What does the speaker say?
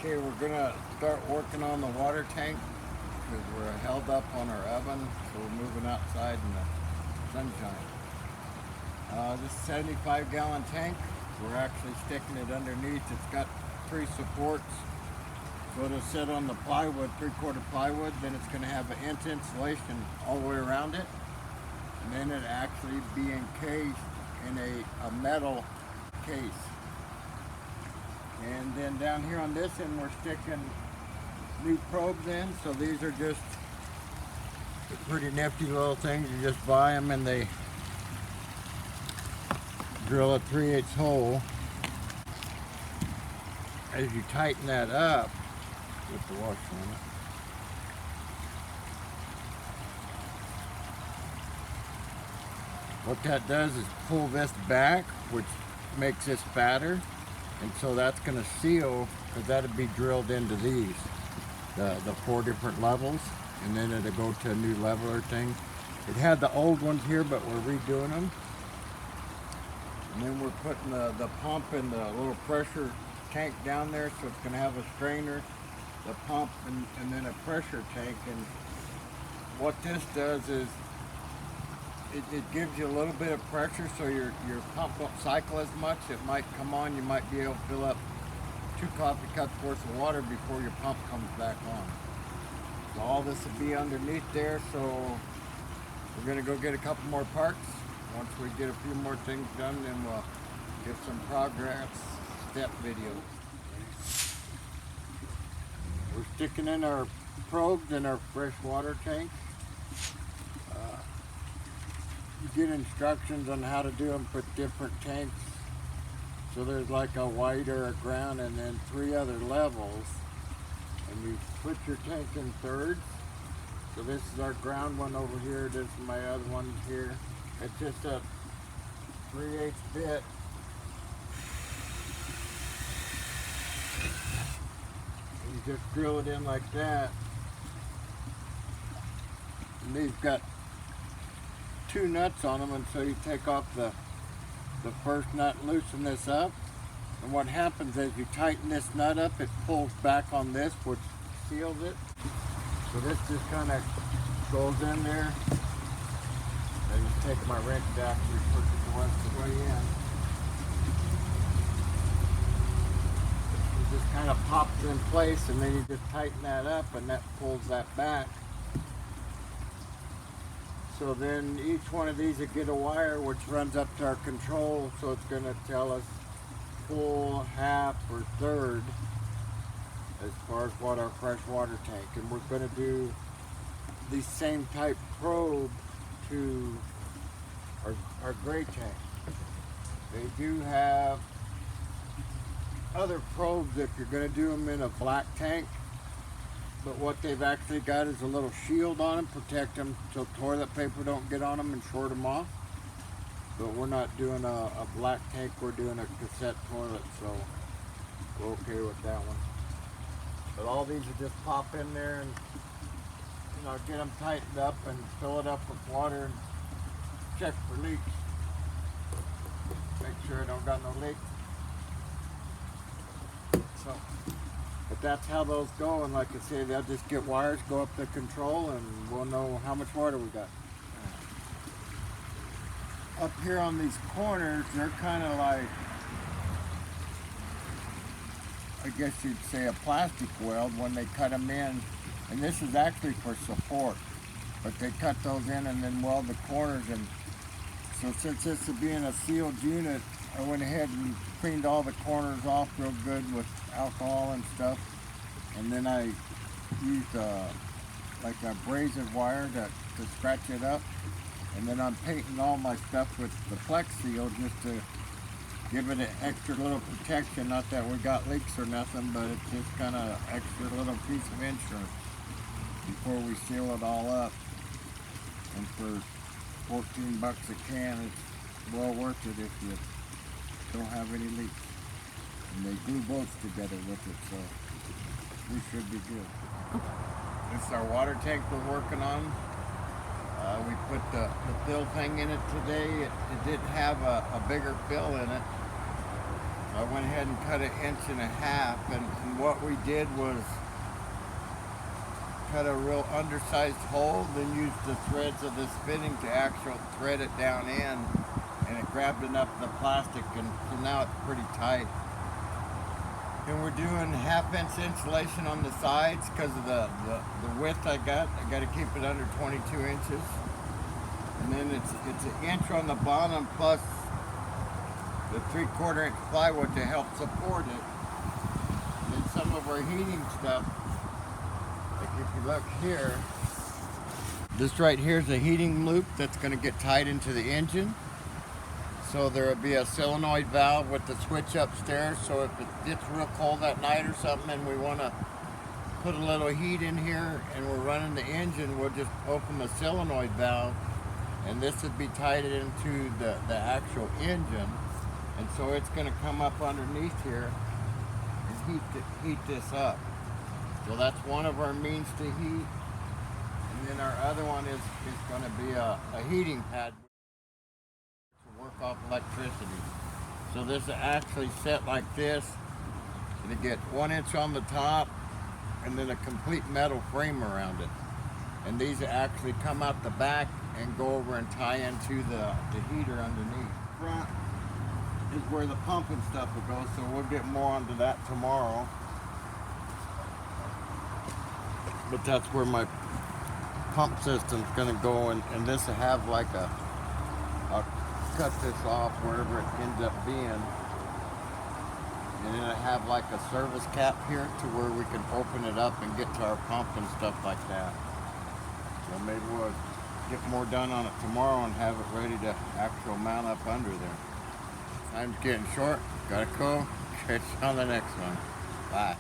Okay, we're gonna start working on the water tank because we're held up on our oven, so we're moving outside in the sunshine. This 75-gallon tank, we're actually sticking it underneath. It's got 3 supports, so it'll sit on the plywood, 3/4 plywood. Then it's gonna have an inch insulation all the way around it, and then it actually be encased in a metal case. And then down here on this end, we're sticking new probes in. So these are just pretty nifty little things. You just buy them and they drill a 3/8 hole. As you tighten that up with the wash on it, what that does is pull this back, which makes this fatter. And so that's going to seal, because that'll be drilled into these, the 4 different levels, and then it'll go to a new leveler thing. It had the old ones here, but we're redoing them. And then we're putting the pump in the little pressure tank down there, so it's going to have a strainer, the pump, and then a pressure tank. And what this does is it gives you a little bit of pressure, so your pump won't cycle as much. It might come on, you might be able to fill up 2 coffee cups worth of water before your pump comes back on. So all this will be underneath there, so we're gonna go get a couple more parts. Once we get a few more things done, then we'll get some progress step videos. We're sticking in our probes in our fresh water tank. You get instructions on how to do them for different tanks. So there's like a white or a ground and then 3 other levels. And you put your tank in thirds. So this is our ground one over here. This is my other one here. It's just a 3/8 bit. And you just drill it in like that. And these got 2 nuts on them, and so you take off the first nut and loosen this up, and what happens is you tighten this nut up, it pulls back on this, which seals it. So this just kind of goes in there. I just take my wrench back and push it the rest of the way in. It just kind of pops in place, and then you just tighten that up, and that pulls that back. So then each one of these will get a wire which runs up to our control, so it's going to tell us full, half, or third as far as what our fresh water tank. And we're going to do the same type probe to our gray tank. They do have other probes if you're going to do them in a black tank. But what they've actually got is a little shield on them, protect them so toilet paper don't get on them and short them off. But we're not doing a black tank, we're doing a cassette toilet, so we're okay with that one. But all these will just pop in there and get them tightened up and fill it up with water and check for leaks. Make sure I don't got no leaks. So. But that's how those go, and like I say, they'll just get wires, go up the control, and we'll know how much water we got. Up here on these corners, they're kind of like, I guess you'd say a plastic weld when they cut them in. And this is actually for support, but they cut those in and then weld the corners. And so since this is being a sealed unit, I went ahead and cleaned all the corners off real good with alcohol and stuff, and then I used like a abrasive wire to scratch it up, and then I'm painting all my stuff with the Flex Seal just to give it an extra little protection. Not that we got leaks or nothing, but it's just kind of extra little piece of insurance before we seal it all up. And for 14 bucks a can, it's well worth it if you don't have any leaks. And they glue bolts together with it, so we should be good. This is our water tank we're working on. We put the fill thing in it today. It didn't have a bigger fill in it. I went ahead and cut 1.5 inches, and what we did was cut a real undersized hole, then used the threads of this fitting to actually thread it down in, and it grabbed enough of the plastic, and so now it's pretty tight. And we're doing 1/2 inch insulation on the sides because of the width I got to keep it under 22 inches. And then it's 1 inch on the bottom plus the 3/4 inch plywood to help support it. And then some of our heating stuff, like if you look here, this right here is a heating loop that's going to get tied into the engine. So there will be a solenoid valve with the switch upstairs, so if it gets real cold at night or something and we want to put a little heat in here and we're running the engine, we'll just open the solenoid valve, and this would be tied into the actual engine. And so it's going to come up underneath here and heat this up. So that's one of our means to heat. And then our other one is going to be a heating pad to work off electricity. So this is actually set like this. It'll get 1 inch on the top and then a complete metal frame around it. And these actually come out the back and go over and tie into the heater underneath. Front is where the pump and stuff will go, so we'll get more onto that tomorrow. But that's where my pump system's gonna go, and this will have like I'll cut this off wherever it ends up being, and it'll have like a service cap here to where we can open it up and get to our pump and stuff like that. So maybe we'll get more done on it tomorrow and have it ready to actually mount up under there. Time's getting short, gotta go. Catch you on the next one. Bye.